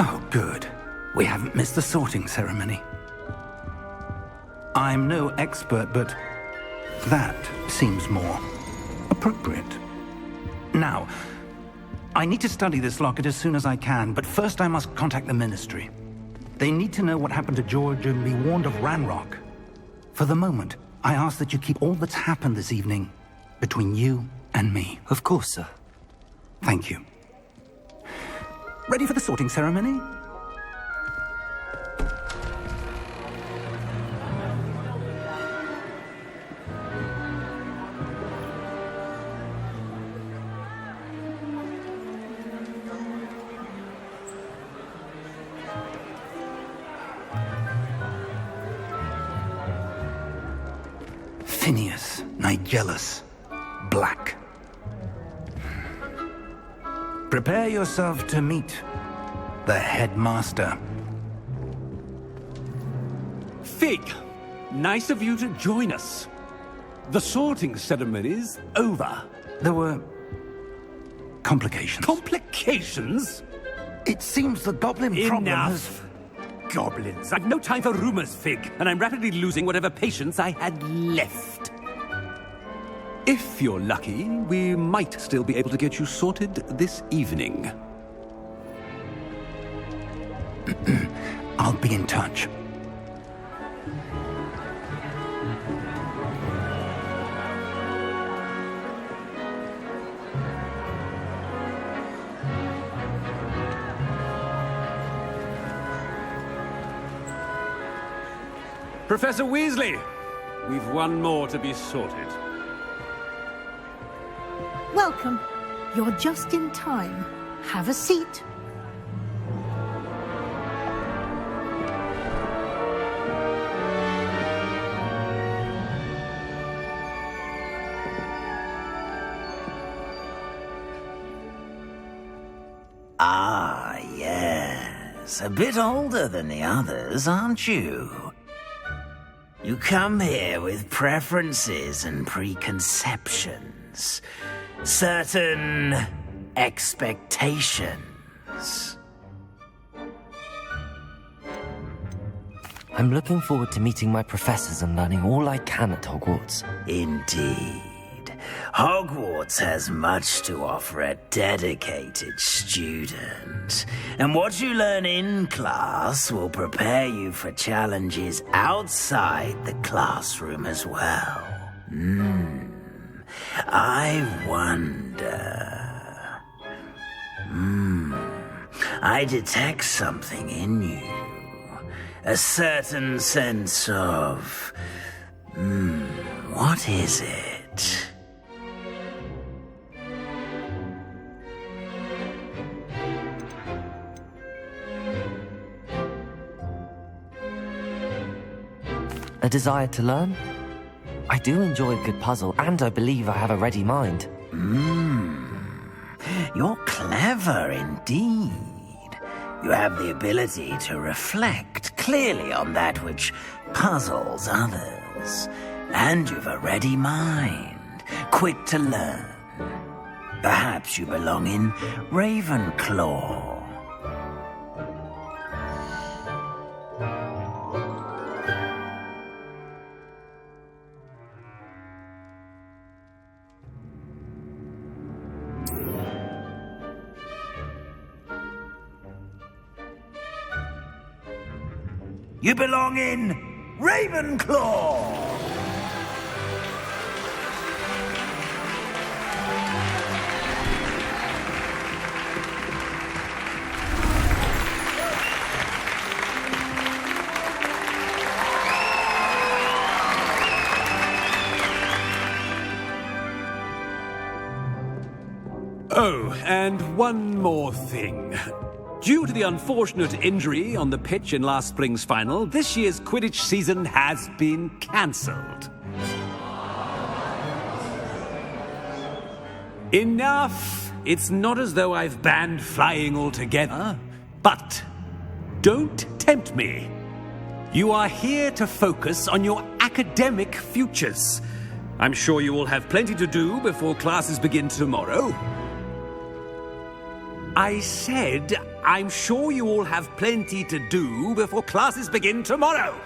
Oh, good. We haven't missed the sorting ceremony. I'm no expert, but that seems more appropriate. Now, I need to study this locket as soon as I can, but first I must contact the Ministry. They need to know what happened to George and be warned of Ranrock. For the moment, I ask that you keep all that's happened this evening between you and me. Of course, sir. Thank you. Ready for the sorting ceremony? Phineas, Nigellus, Black. Prepare yourself to meet the headmaster. Fig, nice of you to join us. The sorting ceremony's over. There were complications. Complications? It seems the goblin problem has... Enough! Goblins. I've no time for rumors, Fig, and I'm rapidly losing whatever patience I had left. If you're lucky, we might still be able to get you sorted this evening. I'll be in touch. Professor Weasley, we've one more to be sorted. Welcome. You're just in time. Have a seat. Ah, yes. A bit older than the others, aren't you? You come here with preferences and preconceptions. Certain expectations. I'm looking forward to meeting my professors and learning all I can at Hogwarts. Indeed. Hogwarts has much to offer a dedicated student. And what you learn in class will prepare you for challenges outside the classroom as well. I wonder... I detect something in you. A certain sense of... what is it? A desire to learn? I do enjoy a good puzzle, and I believe I have a ready mind. You're clever indeed. You have the ability to reflect clearly on that which puzzles others. And you've a ready mind, quick to learn. Perhaps you belong in Ravenclaw. You belong in Ravenclaw! Oh, and one more thing. Due to the unfortunate injury on the pitch in last spring's final, this year's Quidditch season has been cancelled. Enough! It's not as though I've banned flying altogether. But don't tempt me. You are here to focus on your academic futures. I'm sure you will have plenty to do before classes begin tomorrow. I said I'm sure you all have plenty to do before classes begin tomorrow.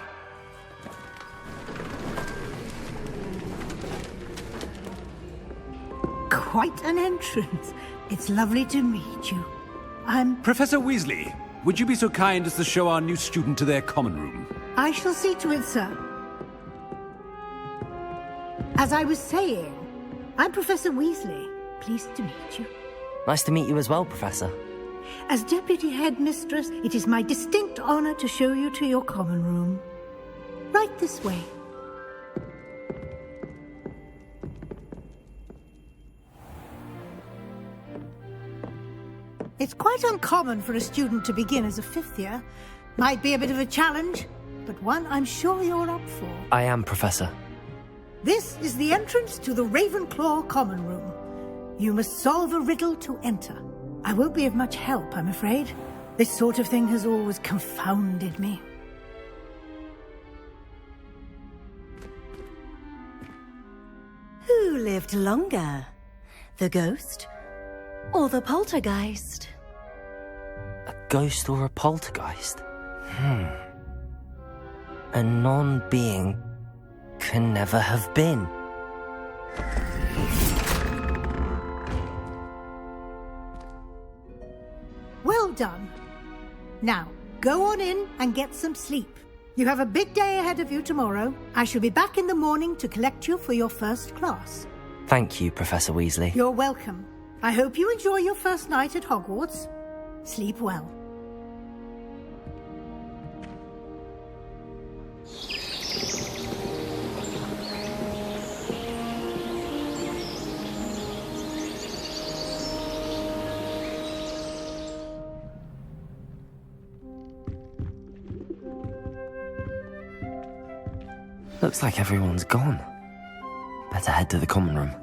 Quite an entrance. It's lovely to meet you. Professor Weasley, would you be so kind as to show our new student to their common room? I shall see to it, sir. As I was saying, I'm Professor Weasley. Pleased to meet you. Nice to meet you as well, Professor. As Deputy Headmistress, it is my distinct honor to show you to your common room. Right this way. It's quite uncommon for a student to begin as a fifth year. Might be a bit of a challenge, but one I'm sure you're up for. I am, Professor. This is the entrance to the Ravenclaw common room. You must solve a riddle to enter. I won't be of much help, I'm afraid. This sort of thing has always confounded me. Who lived longer? The ghost or the poltergeist? A ghost or a poltergeist? A non-being can never have been. Well done. Now, go on in and get some sleep. You have a big day ahead of you tomorrow. I shall be back in the morning to collect you for your first class. Thank you, Professor Weasley. You're welcome. I hope you enjoy your first night at Hogwarts. Sleep well. Looks like everyone's gone. Better head to the common room.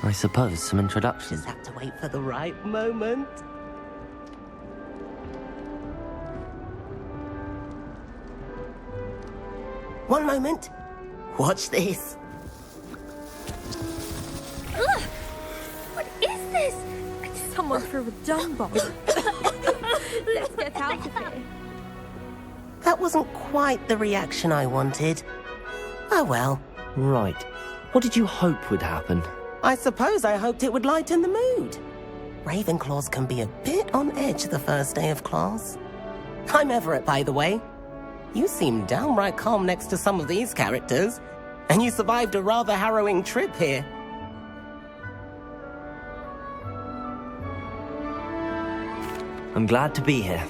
I suppose some introductions. Just have to wait for the right moment. One moment. Watch this. Ugh! What is this? Someone threw a dung bomb. Let's get out of here. That wasn't quite the reaction I wanted. Oh well. Right. What did you hope would happen? I suppose I hoped it would lighten the mood. Ravenclaws can be a bit on edge the first day of class. I'm Everett, by the way. You seem downright calm next to some of these characters, and you survived a rather harrowing trip here. I'm glad to be here.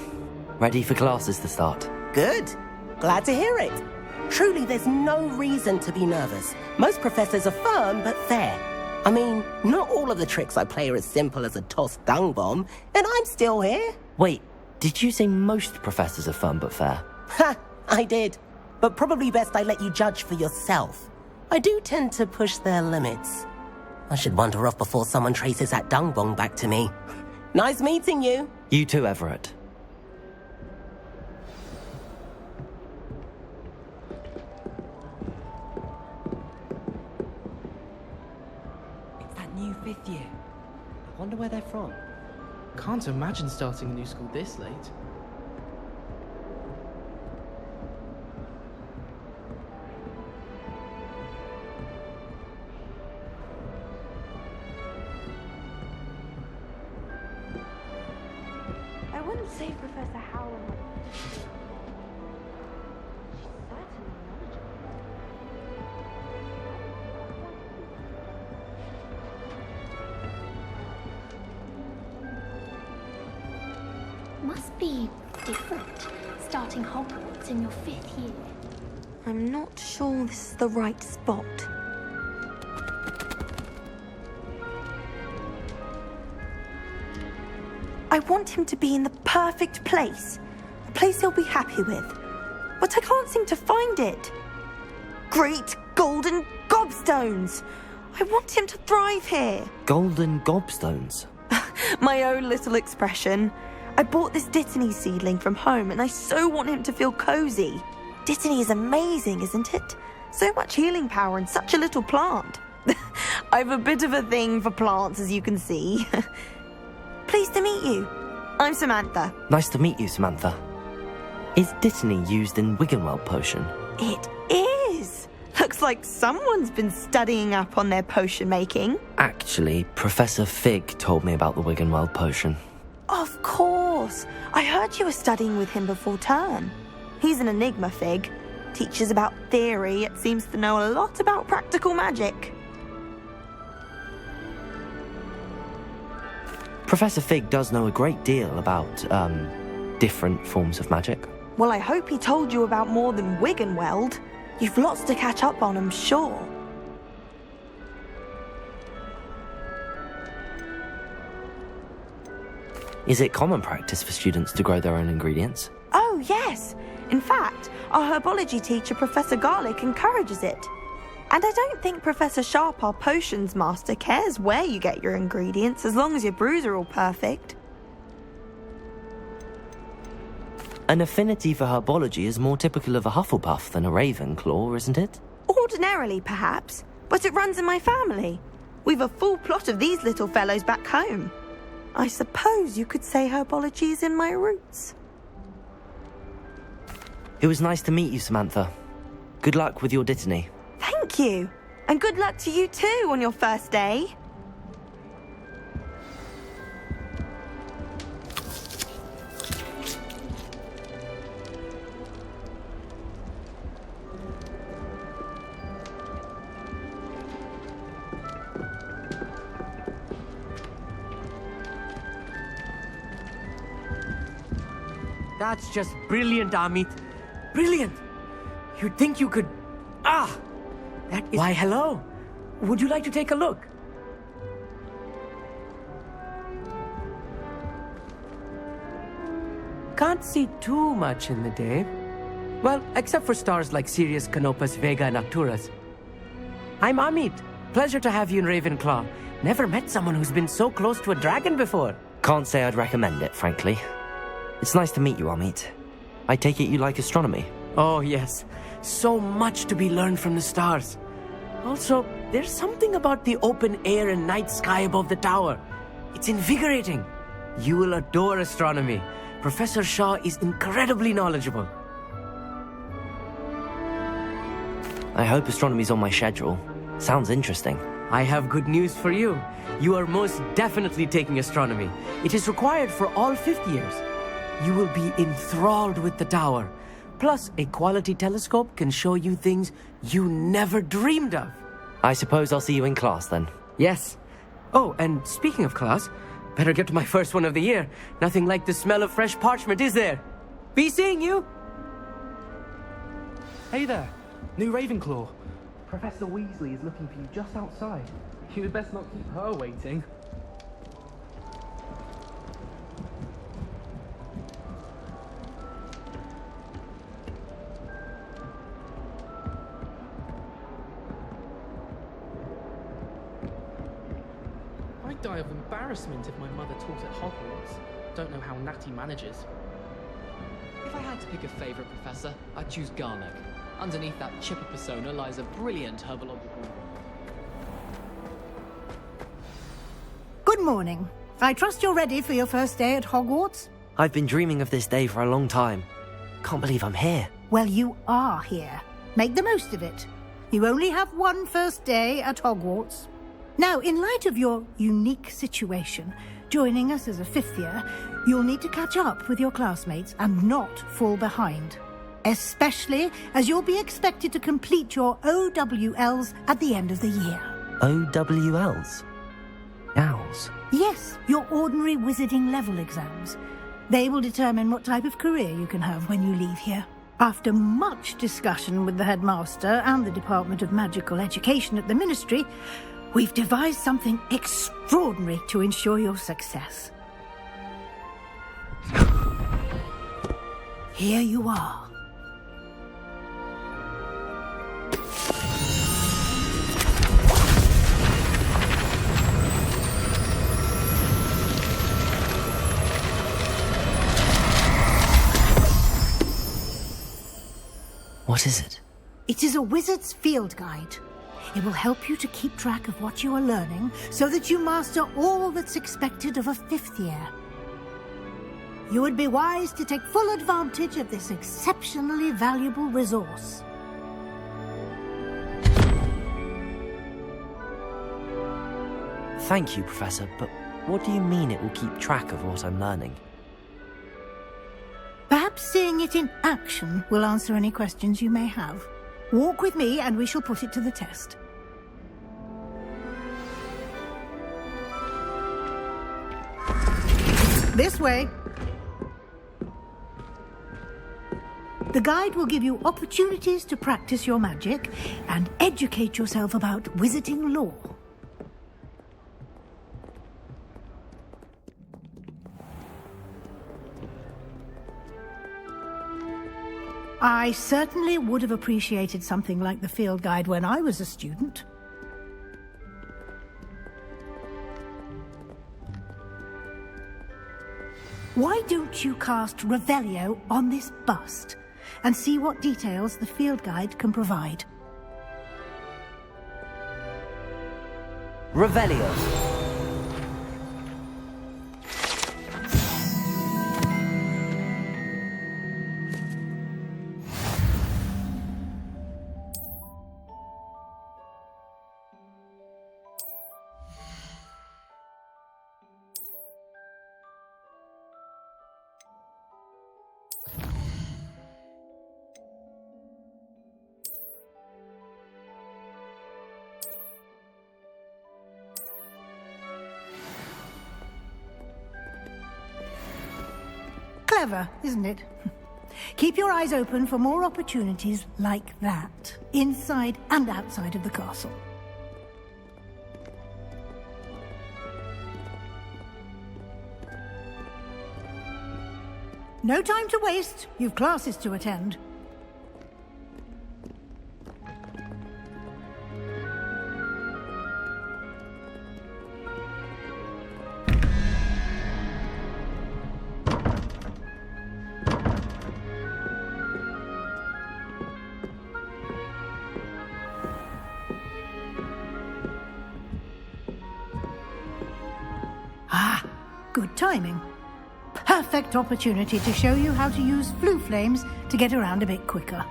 Ready for classes to start. Good. Glad to hear it. Truly, there's no reason to be nervous. Most professors are firm but fair. I mean, not all of the tricks I play are as simple as a tossed dung bomb, and I'm still here. Wait, did you say most professors are fun but fair? Ha! I did. But probably best I let you judge for yourself. I do tend to push their limits. I should wander off before someone traces that dung bomb back to me. Nice meeting you. You too, Everett. New fifth year. I wonder where they're from. Can't imagine starting a new school this late. I wouldn't say Professor Howell. Must be different, starting Hogwarts in your fifth year. I'm not sure this is the right spot. I want him to be in the perfect place. A place he'll be happy with. But I can't seem to find it. Great golden gobstones! I want him to thrive here. Golden gobstones? My own little expression. I bought this Dittany seedling from home and I so want him to feel cozy. Dittany is amazing, isn't it? So much healing power in such a little plant. I've a bit of a thing for plants, as you can see. Pleased to meet you. I'm Samantha. Nice to meet you, Samantha. Is Dittany used in Wiggenweld potion? It is. Looks like someone's been studying up on their potion making. Actually, Professor Fig told me about the Wiggenweld potion. Of course. I heard you were studying with him before term. He's an enigma, Fig. Teaches about theory, yet seems to know a lot about practical magic. Professor Fig does know a great deal about, different forms of magic. Well, I hope he told you about more than Wiggenweld. You've lots to catch up on, I'm sure. Is it common practice for students to grow their own ingredients? Oh, yes. In fact, our herbology teacher, Professor Garlick, encourages it. And I don't think Professor Sharp, our potions master, cares where you get your ingredients as long as your brews are all perfect. An affinity for herbology is more typical of a Hufflepuff than a Ravenclaw, isn't it? Ordinarily, perhaps, but it runs in my family. We've a full plot of these little fellows back home. I suppose you could say herbology is in my roots. It was nice to meet you, Samantha. Good luck with your Dittany. Thank you. And good luck to you too on your first day. That's just brilliant, Amit. Brilliant! You'd think you could... Ah! That is... Why, hello. Would you like to take a look? Can't see too much in the day. Well, except for stars like Sirius, Canopus, Vega, and Arcturus. I'm Amit. Pleasure to have you in Ravenclaw. Never met someone who's been so close to a dragon before. Can't say I'd recommend it, frankly. It's nice to meet you, Amit. I take it you like astronomy? Oh, yes. So much to be learned from the stars. Also, there's something about the open air and night sky above the tower. It's invigorating. You will adore astronomy. Professor Shaw is incredibly knowledgeable. I hope astronomy's on my schedule. Sounds interesting. I have good news for you. You are most definitely taking astronomy. It is required for all 5th years. You will be enthralled with the tower. Plus, a quality telescope can show you things you never dreamed of. I suppose I'll see you in class then. Yes. Oh, and speaking of class, better get to my first one of the year. Nothing like the smell of fresh parchment, is there? Be seeing you! Hey there, new Ravenclaw. Professor Weasley is looking for you just outside. You'd best not keep her waiting. I'd die of embarrassment if my mother taught at Hogwarts. Don't know how Natty manages. If I had to pick a favourite professor, I'd choose Garlick. Underneath that chipper persona lies a brilliant herbological... Good morning. I trust you're ready for your first day at Hogwarts? I've been dreaming of this day for a long time. Can't believe I'm here. Well, you are here. Make the most of it. You only have one first day at Hogwarts. Now, in light of your unique situation, joining us as a 5th year, you'll need to catch up with your classmates and not fall behind. Especially as you'll be expected to complete your OWLs at the end of the year. OWLs? Owls? Yes, your ordinary wizarding level exams. They will determine what type of career you can have when you leave here. After much discussion with the headmaster and the Department of Magical Education at the Ministry, we've devised something extraordinary to ensure your success. Here you are. What is it? It is a wizard's field guide. It will help you to keep track of what you are learning so that you master all that's expected of a 5th year. You would be wise to take full advantage of this exceptionally valuable resource. Thank you, Professor, but what do you mean it will keep track of what I'm learning? Perhaps seeing it in action will answer any questions you may have. Walk with me and we shall put it to the test. This way. The guide will give you opportunities to practice your magic and educate yourself about wizarding lore. I certainly would have appreciated something like the field guide when I was a student. Why don't you cast Revelio on this bust and see what details the field guide can provide? Revelio. Clever, isn't it? Keep your eyes open for more opportunities like that, inside and outside of the castle. No time to waste. You've classes to attend. Good timing. Perfect opportunity to show you how to use flue flames to get around a bit quicker.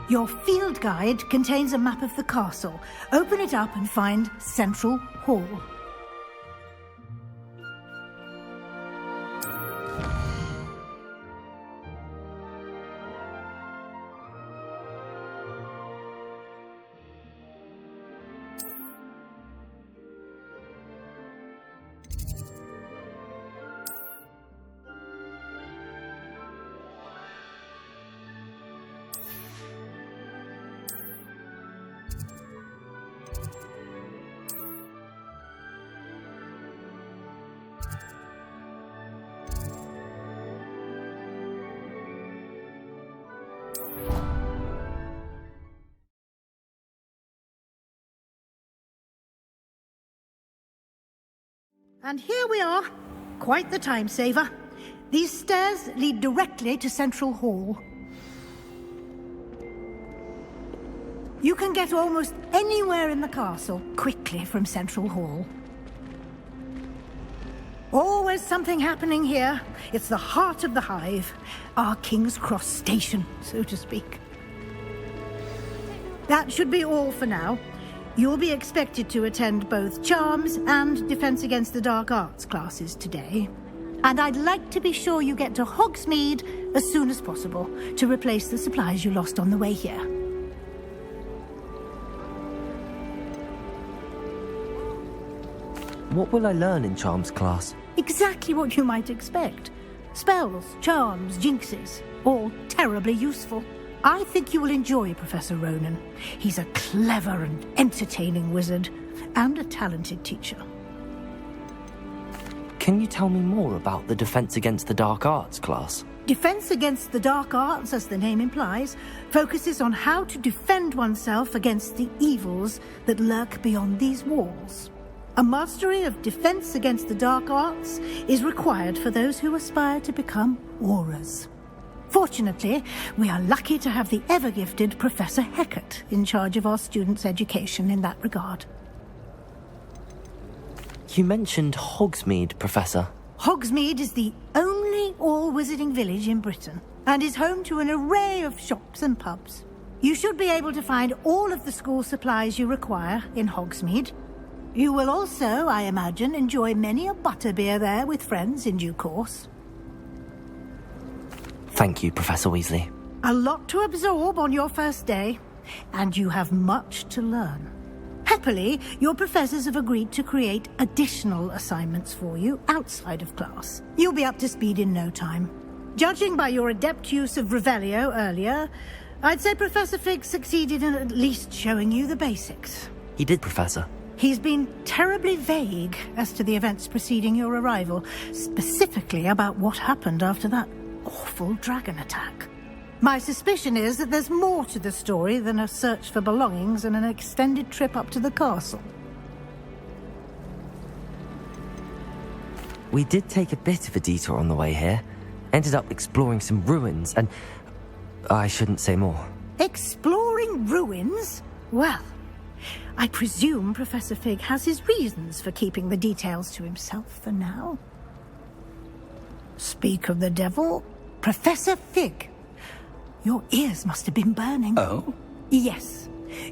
Your field guide contains a map of the castle. Open it up and find Central Hall. And here we are. Quite the time saver. These stairs lead directly to Central Hall. You can get almost anywhere in the castle quickly from Central Hall. Always something happening here. It's the heart of the hive. Our King's Cross station, so to speak. That should be all for now. You'll be expected to attend both Charms and Defense Against the Dark Arts classes today. And I'd like to be sure you get to Hogsmeade as soon as possible to replace the supplies you lost on the way here. What will I learn in Charms class? Exactly what you might expect. Spells, charms, jinxes, all terribly useful. I think you will enjoy Professor Ronan. He's a clever and entertaining wizard, and a talented teacher. Can you tell me more about the Defense Against the Dark Arts class? Defense Against the Dark Arts, as the name implies, focuses on how to defend oneself against the evils that lurk beyond these walls. A mastery of Defense Against the Dark Arts is required for those who aspire to become Aurors. Fortunately, we are lucky to have the ever-gifted Professor Hecat in charge of our students' education in that regard. You mentioned Hogsmeade, Professor. Hogsmeade is the only all-wizarding village in Britain and is home to an array of shops and pubs. You should be able to find all of the school supplies you require in Hogsmeade. You will also, I imagine, enjoy many a butterbeer there with friends in due course. Thank you, Professor Weasley. A lot to absorb on your first day, and you have much to learn. Happily, your professors have agreed to create additional assignments for you outside of class. You'll be up to speed in no time. Judging by your adept use of Revelio earlier, I'd say Professor Fig succeeded in at least showing you the basics. He did, Professor. He's been terribly vague as to the events preceding your arrival, specifically about what happened after that awful dragon attack. My suspicion is that there's more to the story than a search for belongings and an extended trip up to the castle. We did take a bit of a detour on the way here. Ended up exploring some ruins and... I shouldn't say more. Exploring ruins? Well, I presume Professor Fig has his reasons for keeping the details to himself for now. Speak of the devil, Professor Fig. Your ears must have been burning. Oh? Yes.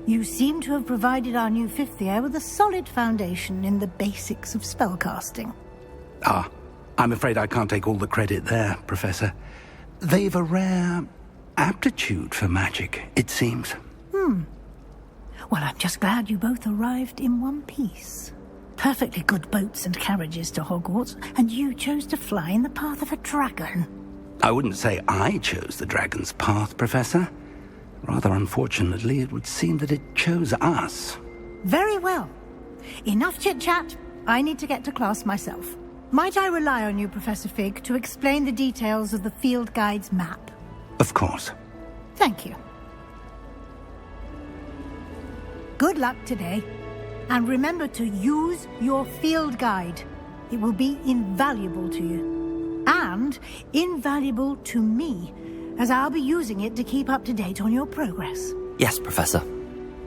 You seem to have provided our new fifth year with a solid foundation in the basics of spellcasting. Ah, I'm afraid I can't take all the credit there, Professor. They've a rare aptitude for magic, it seems. Well, I'm just glad you both arrived in one piece. Perfectly good boats and carriages to Hogwarts, and you chose to fly in the path of a dragon. I wouldn't say I chose the dragon's path, Professor. Rather unfortunately, it would seem that it chose us. Very well. Enough chit-chat. I need to get to class myself. Might I rely on you, Professor Fig, to explain the details of the field guide's map? Of course. Thank you. Good luck today. And remember to use your field guide. It will be invaluable to you. And invaluable to me, as I'll be using it to keep up to date on your progress. Yes, Professor.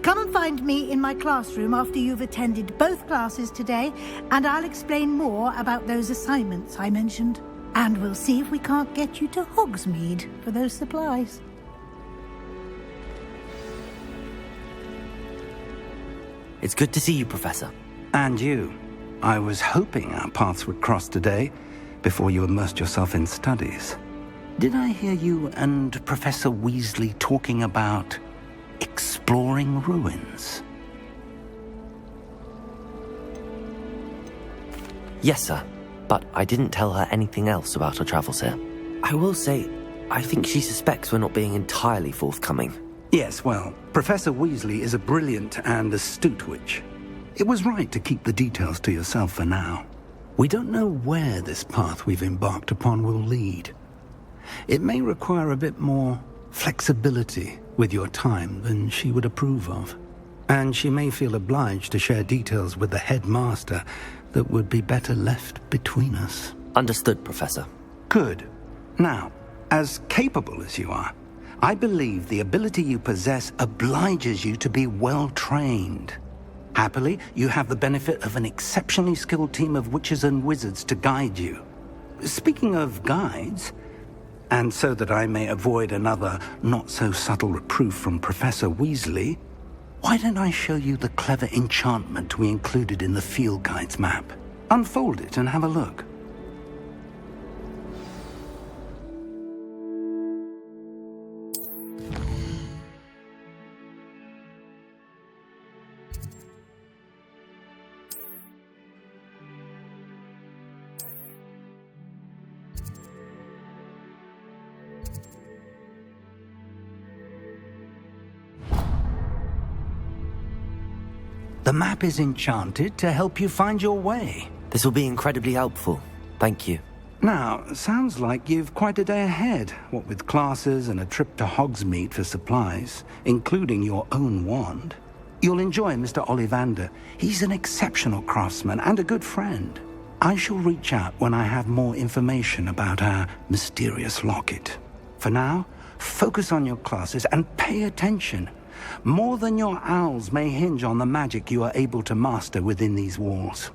Come and find me in my classroom after you've attended both classes today, and I'll explain more about those assignments I mentioned. And we'll see if we can't get you to Hogsmeade for those supplies. It's good to see you, Professor. And you. I was hoping our paths would cross today, before you immersed yourself in studies. Did I hear you and Professor Weasley talking about exploring ruins? Yes, sir. But I didn't tell her anything else about our travels here. I will say, I think she suspects we're not being entirely forthcoming. Yes, well, Professor Weasley is a brilliant and astute witch. It was right to keep the details to yourself for now. We don't know where this path we've embarked upon will lead. It may require a bit more flexibility with your time than she would approve of. And she may feel obliged to share details with the headmaster that would be better left between us. Understood, Professor. Good. Now, as capable as you are, I believe the ability you possess obliges you to be well-trained. Happily, you have the benefit of an exceptionally skilled team of witches and wizards to guide you. Speaking of guides, and so that I may avoid another not-so-subtle reproof from Professor Weasley, why don't I show you the clever enchantment we included in the field guide's map? Unfold it and have a look. The map is enchanted to help you find your way. This will be incredibly helpful. Thank you. Now, sounds like you've quite a day ahead, what with classes and a trip to Hogsmeade for supplies, including your own wand. You'll enjoy Mr. Ollivander. He's an exceptional craftsman and a good friend. I shall reach out when I have more information about our mysterious locket. For now, focus on your classes and pay attention. More than your owls may hinge on the magic you are able to master within these walls.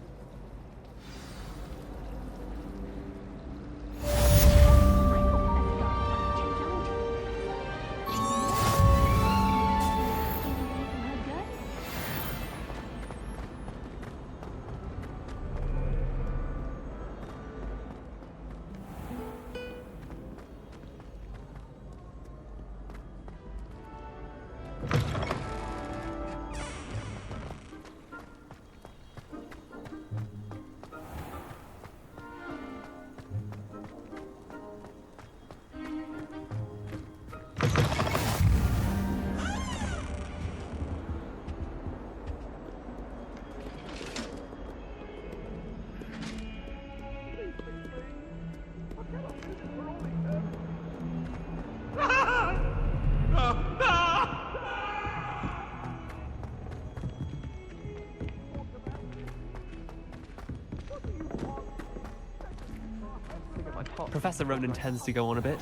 Professor Ronan tends to go on a bit.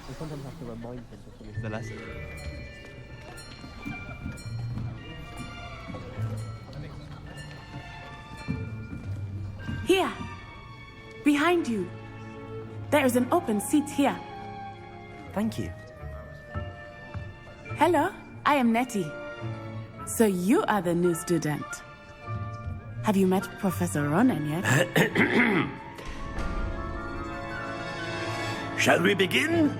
We sometimes have to remind him to finish the lesson. Here! Behind you! There is an open seat here. Thank you. Hello, I am Nettie. So you are the new student. Have you met Professor Ronan yet? Shall we begin?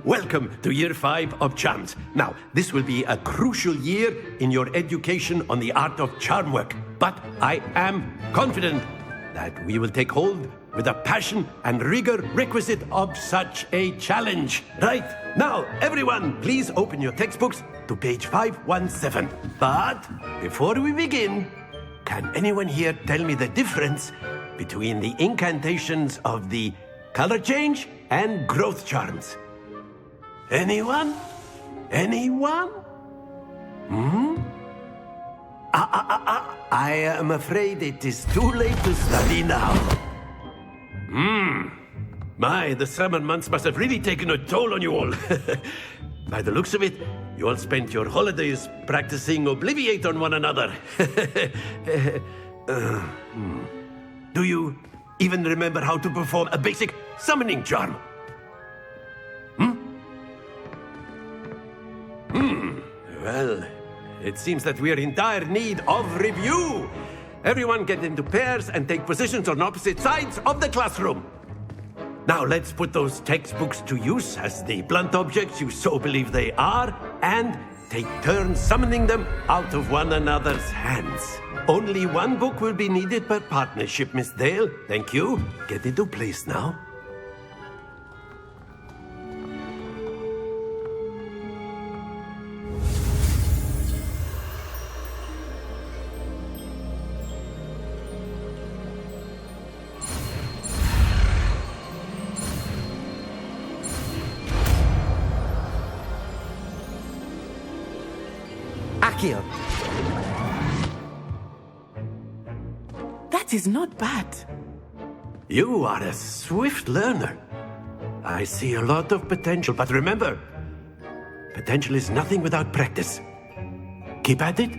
Welcome to Year 5 of Charms. Now, this will be a crucial year in your education on the art of charm work. But I am confident that we will take hold with the passion and rigor requisite of such a challenge. Right, now, everyone, please open your textbooks to page 517. But before we begin, can anyone here tell me the difference between the incantations of the color change and growth charms? Anyone? Anyone? I am afraid it is too late to study now. My, the summer months must have really taken a toll on you all. By the looks of it, you all spent your holidays practicing Obliviate on one another. Do you even remember how to perform a basic summoning charm? Well, it seems that we are in dire need of review. Everyone get into pairs and take positions on opposite sides of the classroom. Now let's put those textbooks to use as the blunt objects you so believe they are, and take turns summoning them out of one another's hands. Only one book will be needed per partnership, Miss Dale. Thank you. Get into place now. Accio. That is not bad. You are a swift learner. I see a lot of potential, but remember, potential is nothing without practice. Keep at it.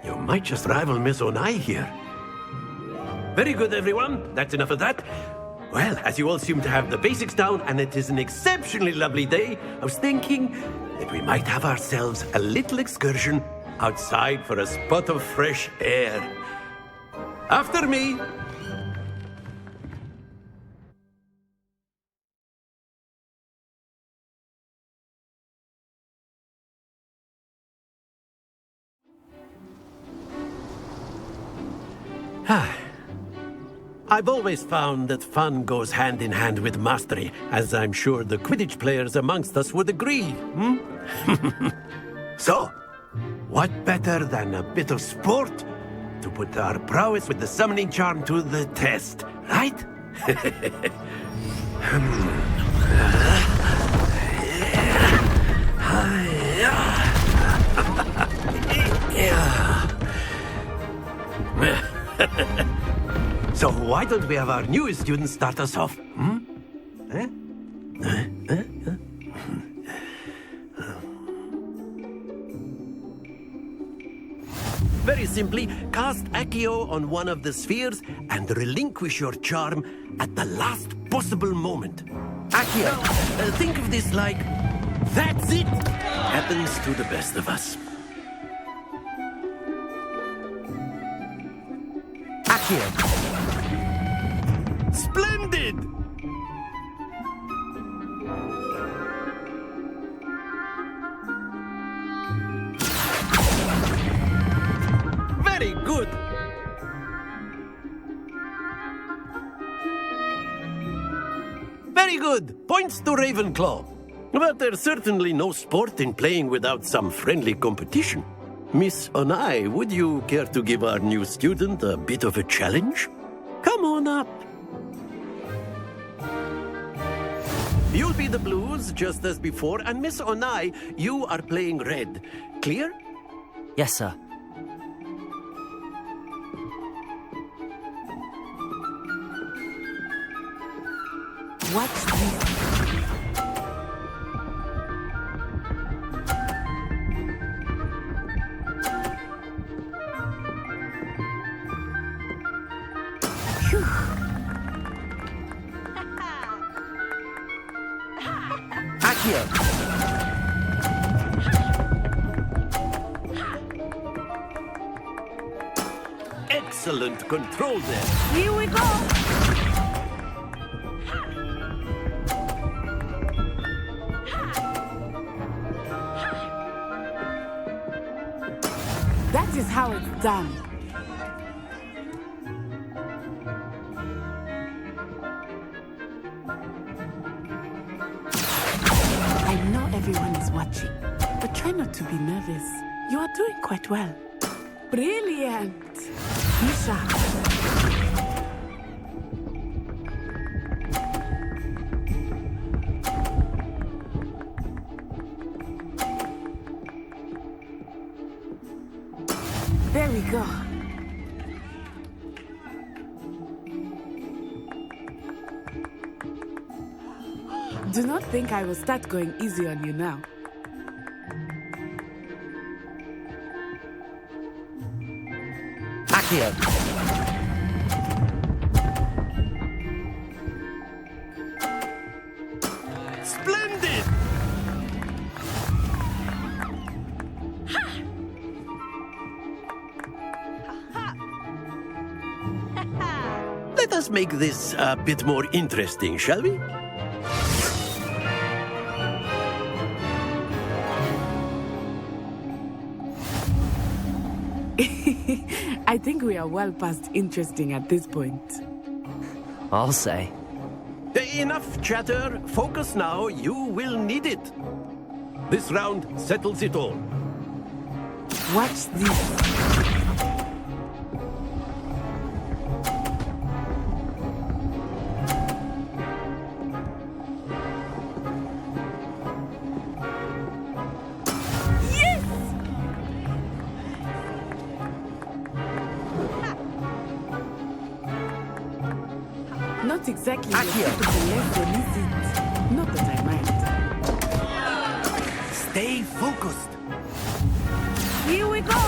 You might just rival Miss Onai here. Very good, everyone. That's enough of that. Well, as you all seem to have the basics down, and it is an exceptionally lovely day, I was thinking that we might have ourselves a little excursion outside for a spot of fresh air. After me. I've always found that fun goes hand in hand with mastery, as I'm sure the Quidditch players amongst us would agree. So, what better than a bit of sport to put our prowess with the summoning charm to the test, right? So why don't we have our new student start us off? Eh? Very simply, cast Accio on one of the spheres and relinquish your charm at the last possible moment. Accio, think of this like, that's it! Happens to the best of us. Accio. Splendid! Very good! Very good! Points to Ravenclaw. But there's certainly no sport in playing without some friendly competition. Miss Onai, would you care to give our new student a bit of a challenge? Come on up. You'll be the blues, just as before, and Miss Onai, you are playing red. Clear? Yes, sir. What's this? Accio. Excellent control there. Here we go. That is how it's done. I know everyone is watching, but try not to be nervous. You are doing quite well. Brilliant! Be sharp. There we go. Do not think I will start going easy on you now. Accio. Splendid! Let us make this a bit more interesting, shall we? I think we are well past interesting at this point. I'll say. Enough chatter. Focus now. You will need it. This round settles it all. Watch this. Not exactly a typical lesson, is it? Not that I mind. Stay focused. Here we go.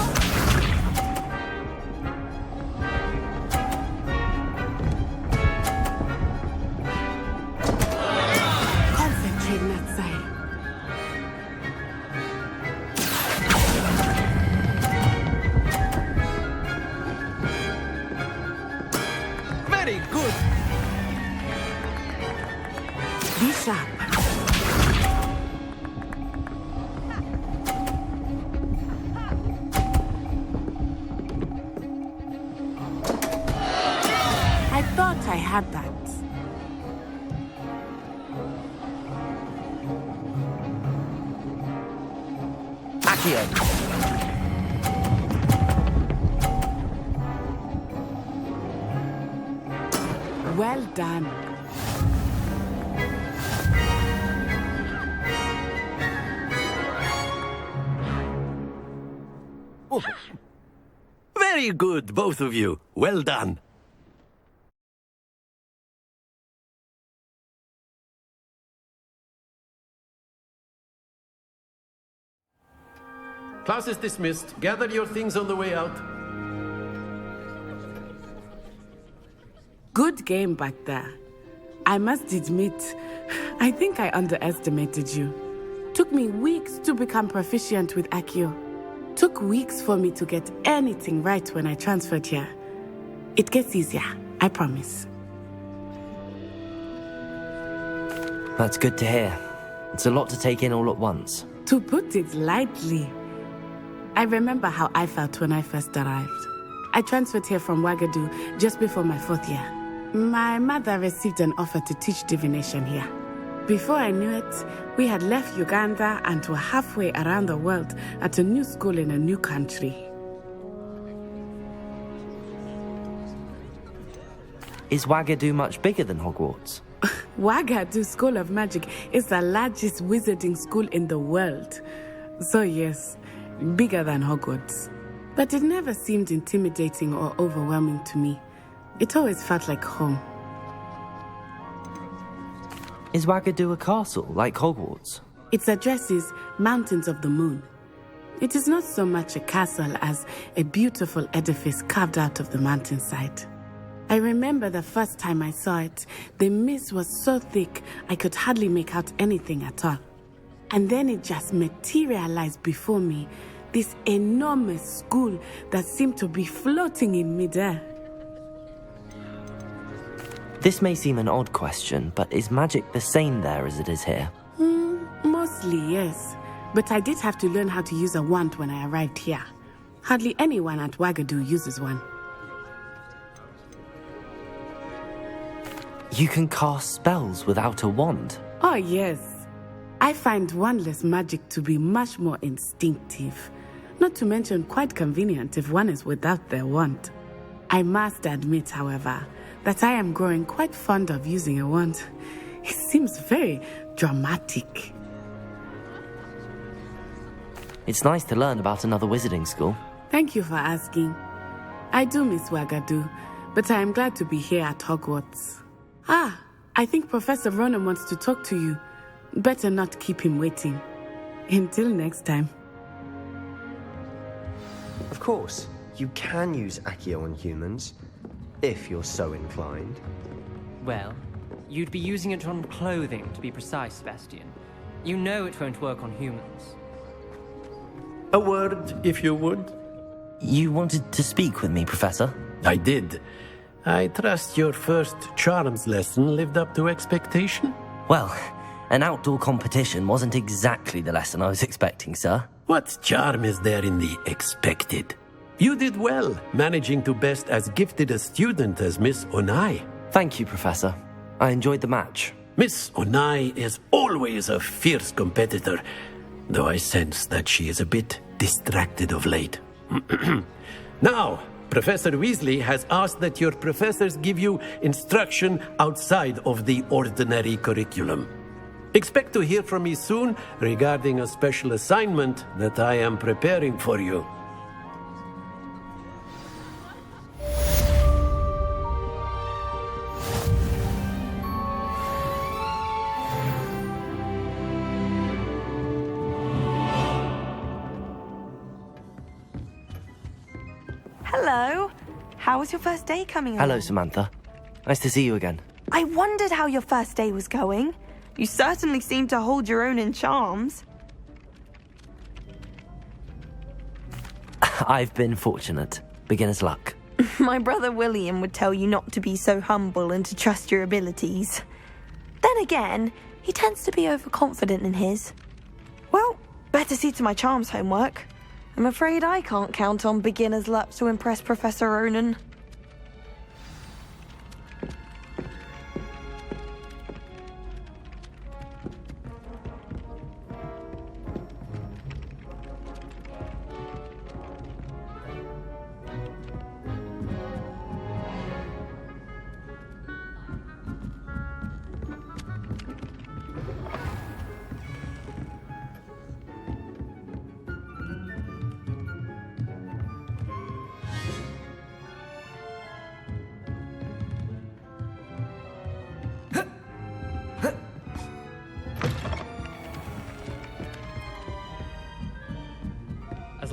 Concentrate, Natsai. Very good. Be sharp. I thought I had that. Accio. Well done. Very good, both of you. Well done. Class is dismissed. Gather your things on the way out. Good game back there. I must admit, I think I underestimated you. Took me weeks to become proficient with Accio. Took weeks for me to get anything right when I transferred here. It gets easier, I promise. That's good to hear. It's a lot to take in all at once. To put it lightly, I remember how I felt when I first arrived. I transferred here from Ouagadougou just before my 4th year. My mother received an offer to teach divination here. Before I knew it, we had left Uganda and were halfway around the world at a new school in a new country. Is Ouagadougou much bigger than Hogwarts? Ouagadougou School of Magic is the largest wizarding school in the world. So yes, bigger than Hogwarts. But it never seemed intimidating or overwhelming to me. It always felt like home. Is Ouagadougou a castle, like Hogwarts? Its address is Mountains of the Moon. It is not so much a castle as a beautiful edifice carved out of the mountainside. I remember the first time I saw it, the mist was so thick I could hardly make out anything at all. And then it just materialized before me, this enormous school that seemed to be floating in midair. This may seem an odd question, but is magic the same there as it is here? Mostly, yes. But I did have to learn how to use a wand when I arrived here. Hardly anyone at Ouagadougou uses one. You can cast spells without a wand? Oh, yes. I find wandless magic to be much more instinctive. Not to mention quite convenient if one is without their wand. I must admit, however, that I am growing quite fond of using a wand. It seems very dramatic. It's nice to learn about another wizarding school. Thank you for asking. I do miss Ouagadougou, but I am glad to be here at Hogwarts. I think Professor Ronan wants to talk to you. Better not keep him waiting. Until next time. Of course, you can use Accio on humans, if you're so inclined. Well, you'd be using it on clothing, to be precise, Sebastian. You know it won't work on humans. A word, if you would. You wanted to speak with me, Professor? I did. I trust your first charms lesson lived up to expectation? Well, an outdoor competition wasn't exactly the lesson I was expecting, sir. What charm is there in the expected? You did well, managing to best as gifted a student as Miss Onai. Thank you, Professor. I enjoyed the match. Miss Onai is always a fierce competitor, though I sense that she is a bit distracted of late. Now, Professor Weasley has asked that your professors give you instruction outside of the ordinary curriculum. Expect to hear from me soon regarding a special assignment that I am preparing for you. Hello. How was your first day coming Hello, along? Samantha. Nice to see you again. I wondered how your first day was going. You certainly seem to hold your own in charms. I've been fortunate. Beginner's luck. My brother William would tell you not to be so humble and to trust your abilities. Then again, he tends to be overconfident in his. Well, better see to my charms homework. I'm afraid I can't count on beginner's luck to impress Professor Ronan.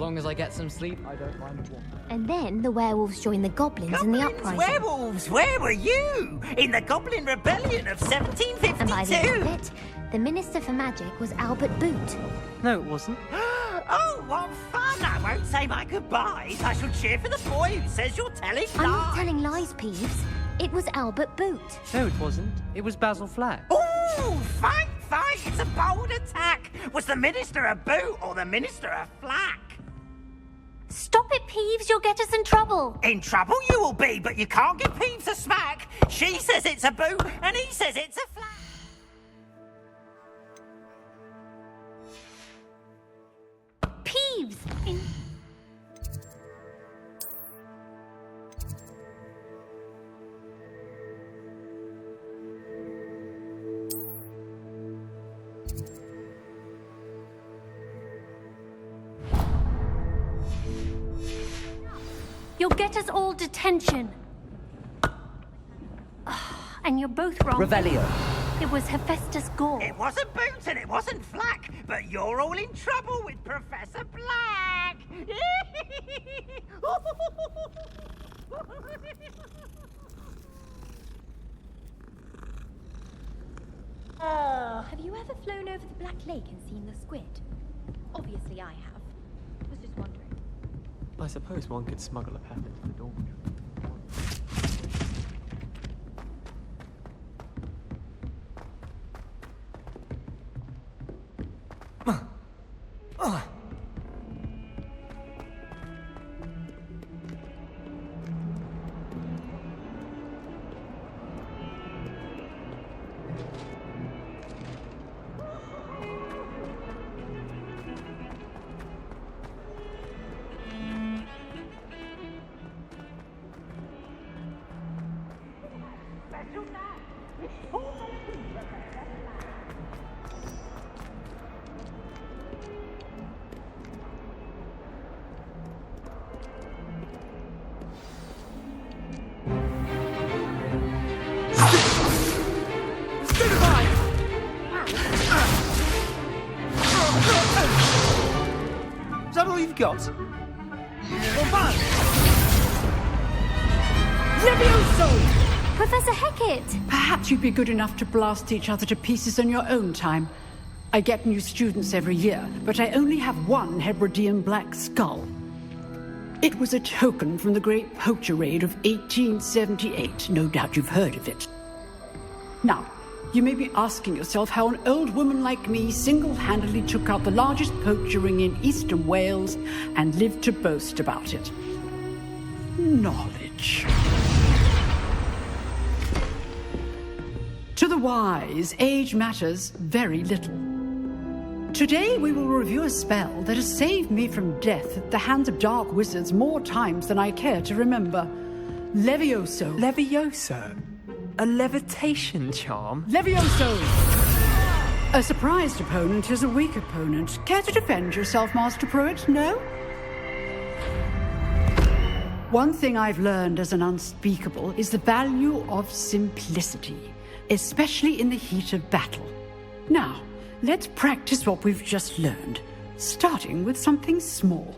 long as I get some sleep, I don't mind a walk. And then the werewolves joined the goblins in the uprising. Werewolves, where were you? In the Goblin Rebellion of 1752? And by the end of it, the Minister for Magic was Albert Boot. No, it wasn't. Oh, what fun! I won't say my goodbyes. I shall cheer for the boy who says you're telling lies. I'm not telling lies, Peeves. It was Albert Boot. No, it wasn't. It was Basil Flack. Ooh, fight! It's a bold attack. Was the Minister a boot or the Minister a flack? Stop it, Peeves. You'll get us in trouble. In trouble you will be, but you can't give Peeves a smack. She says it's a boot and he says it's a flack. Peeves! You'll get us all detention. And you're both wrong. Revelio. It was Hephaestus Gore. It wasn't Boot and it wasn't Flack, but you're all in trouble with Professor Black. Have you ever flown over the Black Lake and seen the squid? Obviously I have. Was just wondering. I suppose one could smuggle a pet into the dormitory. Is that all you've got? Levioso! Professor Hecat! Perhaps you'd be good enough to blast each other to pieces on your own time. I get new students every year, but I only have one Hebridean black skull. It was a token from the Great Poacher Raid of 1878. No doubt you've heard of it. Now, you may be asking yourself how an old woman like me single-handedly took out the largest poacher ring in eastern Wales and lived to boast about it. Knowledge. To the wise, age matters very little. Today we will review a spell that has saved me from death at the hands of dark wizards more times than I care to remember. Levioso. Levioso? A levitation charm? Levioso! A surprised opponent is a weak opponent. Care to defend yourself, Master Pruitt? No? One thing I've learned as an unspeakable is the value of simplicity, especially in the heat of battle. Now, let's practice what we've just learned, starting with something small.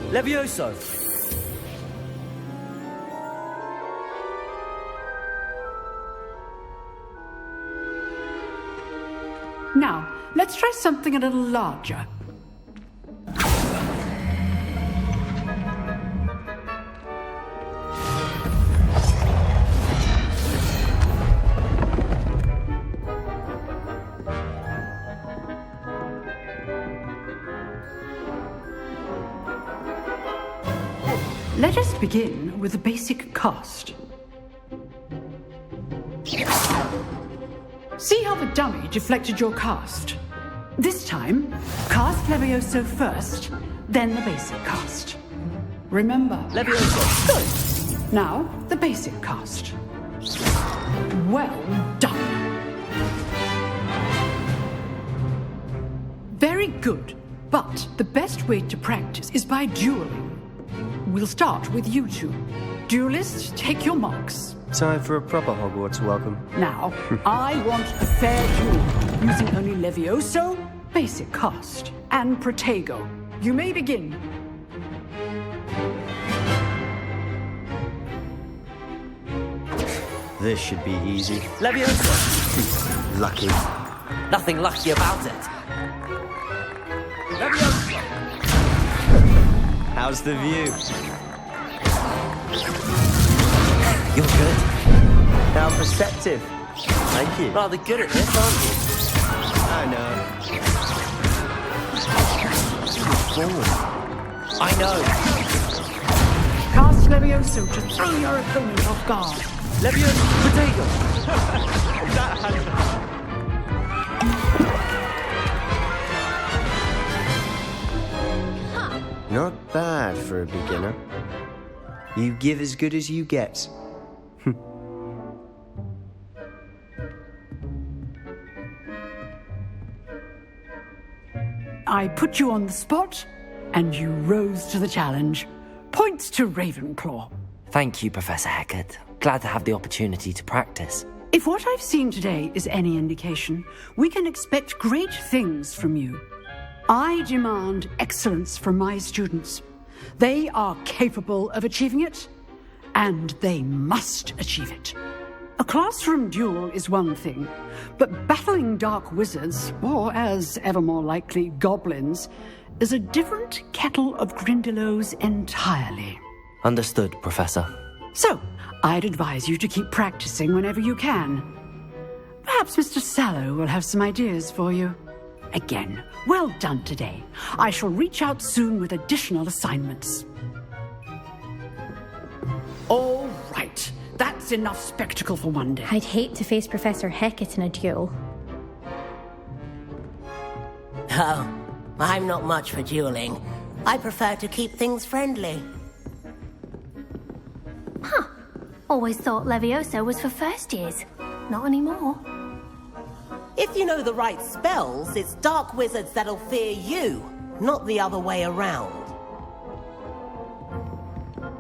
Levioso! Now, let's try something a little larger. Let us begin with the basic cast. See how the dummy deflected your cast? This time, cast Levioso first, then the basic cast. Remember, Levioso. Good. Now, the basic cast. Well done. Very good. But the best way to practice is by dueling. We'll start with you two. Duelists, take your marks. Time for a proper Hogwarts welcome. Now, I want a fair duel, using only Levioso, basic cast, and Protego. You may begin. This should be easy. Leviosa! Lucky. Nothing lucky about it. Leviosa! How's the view? You're good. How perceptive. Thank you. Rather good at this, aren't you? I know. I know. Cast Levioso to throw your opponent off guard. Leviosa, Protego! Not bad for a beginner. You give as good as you get. I put you on the spot, and you rose to the challenge. Points to Ravenclaw. Thank you, Professor Hecat. Glad to have the opportunity to practice. If what I've seen today is any indication, we can expect great things from you. I demand excellence from my students. They are capable of achieving it, and they must achieve it. A classroom duel is one thing, but battling dark wizards, or as ever more likely, goblins, is a different kettle of Grindylows entirely. Understood, Professor. So, I'd advise you to keep practicing whenever you can. Perhaps Mr. Sallow will have some ideas for you. Again, well done today. I shall reach out soon with additional assignments. All right. That's enough spectacle for one day. I'd hate to face Professor Hecat in a duel. Oh, I'm not much for dueling. I prefer to keep things friendly. Huh. Always thought Levioso was for first years. Not anymore. If you know the right spells, it's dark wizards that'll fear you, not the other way around.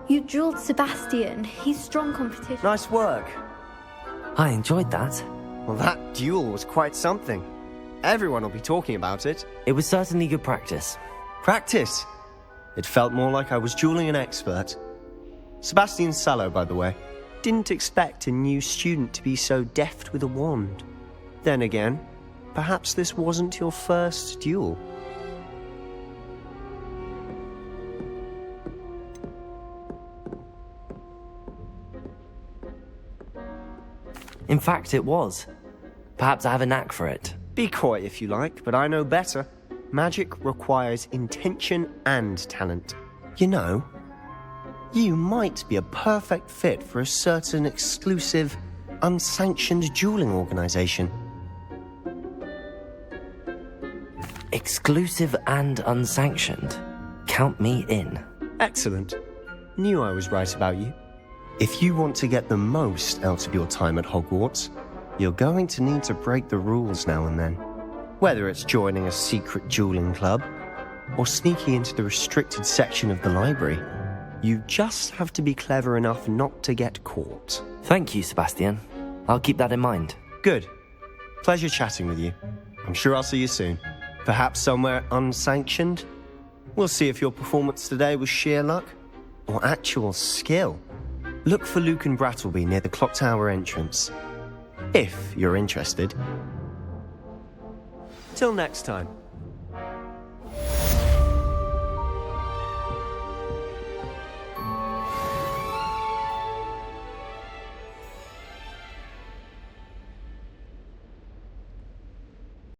You dueled Sebastian. He's strong competition. Nice work. I enjoyed that. Well, that duel was quite something. Everyone will be talking about it. It was certainly good practice. Practice? It felt more like I was dueling an expert. Sebastian Sallow, by the way. Didn't expect a new student to be so deft with a wand. Then again, perhaps this wasn't your first duel. In fact, it was. Perhaps I have a knack for it. Be coy if you like, but I know better. Magic requires intention and talent. You know, you might be a perfect fit for a certain exclusive, unsanctioned dueling organization. Exclusive and unsanctioned? Count me in. Excellent. Knew I was right about you. If you want to get the most out of your time at Hogwarts, you're going to need to break the rules now and then. Whether it's joining a secret dueling club, or sneaking into the restricted section of the library, you just have to be clever enough not to get caught. Thank you, Sebastian. I'll keep that in mind. Good. Pleasure chatting with you. I'm sure I'll see you soon. Perhaps somewhere unsanctioned? We'll see if your performance today was sheer luck, or actual skill. Look for Luke and Brattleby near the clock tower entrance. If you're interested. Till next time.